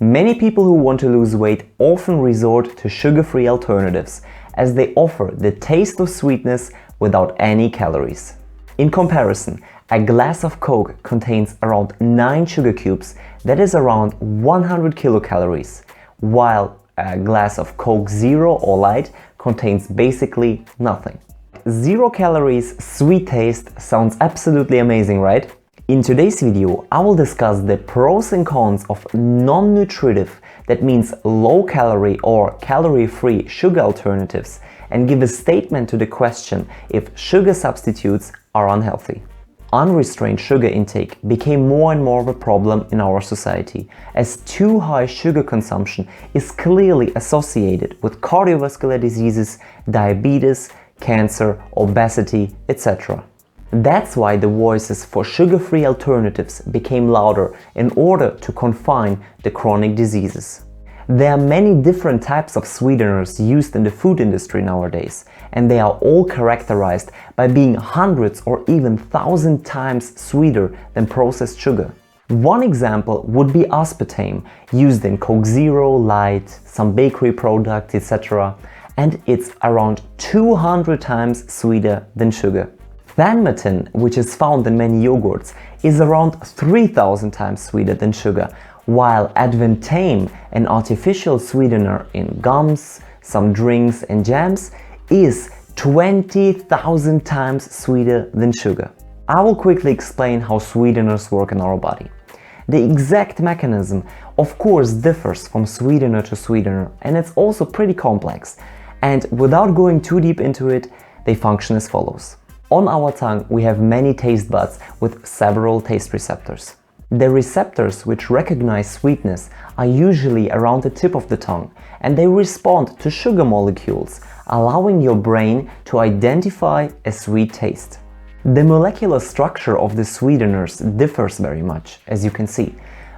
Many people who want to lose weight often resort to sugar-free alternatives, as they offer the taste of sweetness without any calories. In comparison, a glass of Coke contains around 9 sugar cubes, that is around 100 kilocalories, while a glass of Coke Zero or Light contains basically nothing. 0 calories, sweet taste sounds absolutely amazing, right? In today's video, I will discuss the pros and cons of non-nutritive, that means low-calorie or calorie-free sugar alternatives, and give a statement to the question if sugar substitutes are unhealthy. Unrestrained sugar intake became more and more of a problem in our society, as too high sugar consumption is clearly associated with cardiovascular diseases, diabetes, cancer, obesity, etc. That's why the voices for sugar-free alternatives became louder in order to confine the chronic diseases. There are many different types of sweeteners used in the food industry nowadays, and they are all characterized by being hundreds or even 1,000 times sweeter than processed sugar. One example would be aspartame, used in Coke Zero, Light, some bakery products, etc., and it's around 200 times sweeter than sugar. Thanmatin, which is found in many yogurts, is around 3,000 times sweeter than sugar, while advantame, an artificial sweetener in gums, some drinks and jams, is 20,000 times sweeter than sugar. I will quickly explain how sweeteners work in our body. The exact mechanism, of course, differs from sweetener to sweetener, and it's also pretty complex. And without going too deep into it, they function as follows. On our tongue, we have many taste buds with several taste receptors. The receptors which recognize sweetness are usually around the tip of the tongue, and they respond to sugar molecules, allowing your brain to identify a sweet taste. The molecular structure of the sweeteners differs very much, as you can see,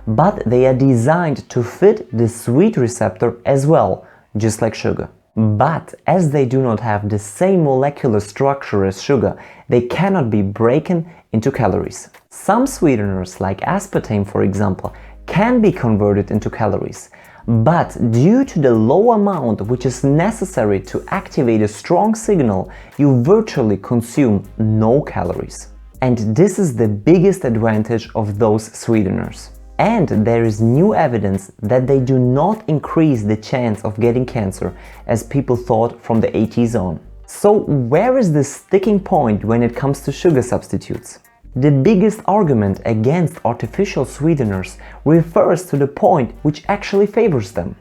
but they are designed to fit the sweet receptor as well, just like sugar. But as they do not have the same molecular structure as sugar, they cannot be broken into calories. Some sweeteners, like aspartame for example, can be converted into calories, but due to the low amount which is necessary to activate a strong signal, you virtually consume no calories. And this is the biggest advantage of those sweeteners. And there is new evidence that they do not increase the chance of getting cancer, as people thought from the 80s on. So where is the sticking point when it comes to sugar substitutes? The biggest argument against artificial sweeteners refers to the point which actually favors them.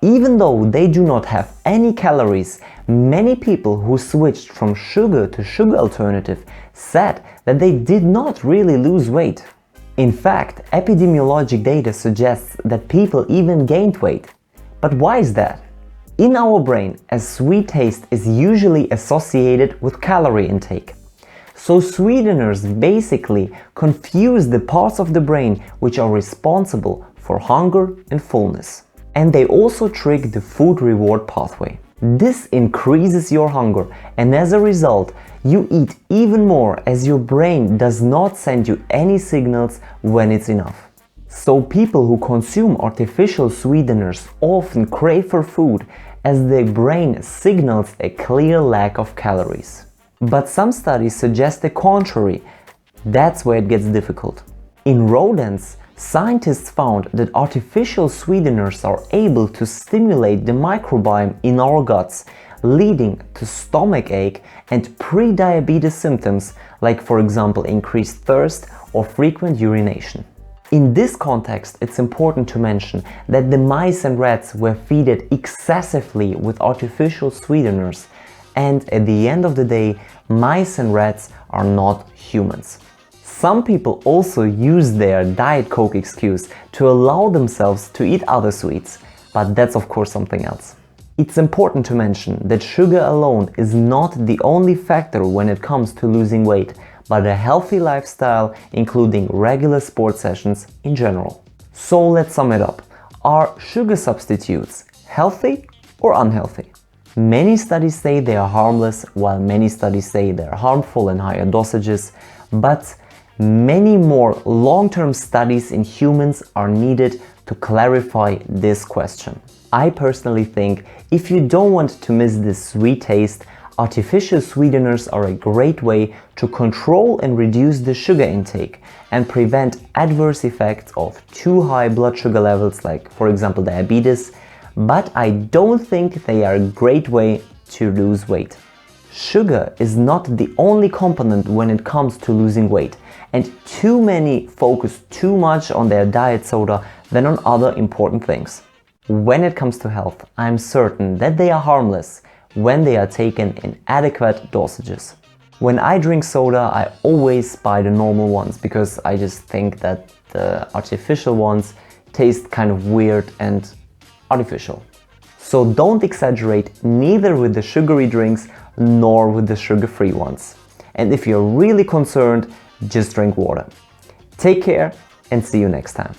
Even though they do not have any calories, many people who switched from sugar to sugar alternative said that they did not really lose weight. In fact, epidemiologic data suggests that people even gained weight. But why is that? In our brain, a sweet taste is usually associated with calorie intake. So sweeteners basically confuse the parts of the brain which are responsible for hunger and fullness. And they also trigger the food reward pathway. This increases your hunger, and as a result, you eat even more, as your brain does not send you any signals when it's enough. So people who consume artificial sweeteners often crave for food, as their brain signals a clear lack of calories. But some studies suggest the contrary. That's where it gets difficult. In rodents, scientists found that artificial sweeteners are able to stimulate the microbiome in our guts, leading to stomach ache and pre-diabetes symptoms, like for example increased thirst or frequent urination. In this context, it's important to mention that the mice and rats were fed excessively with artificial sweeteners, and at the end of the day, mice and rats are not humans. Some people also use their Diet Coke excuse to allow themselves to eat other sweets, but that's of course something else. It's important to mention that sugar alone is not the only factor when it comes to losing weight, but a healthy lifestyle, including regular sports sessions in general. So let's sum it up. Are sugar substitutes healthy or unhealthy? Many studies say they are harmless, while many studies say they are harmful in higher dosages, but many more long-term studies in humans are needed to clarify this question. I personally think if you don't want to miss this sweet taste, artificial sweeteners are a great way to control and reduce the sugar intake and prevent adverse effects of too high blood sugar levels, like for example diabetes, but I don't think they are a great way to lose weight. Sugar is not the only component when it comes to losing weight, and too many focus too much on their diet soda than on other important things. When it comes to health, I'm certain that they are harmless when they are taken in adequate dosages. When I drink soda, I always buy the normal ones because I just think that the artificial ones taste kind of weird and artificial. So don't exaggerate neither with the sugary drinks nor with the sugar-free ones. And if you're really concerned, just drink water. Take care and see you next time.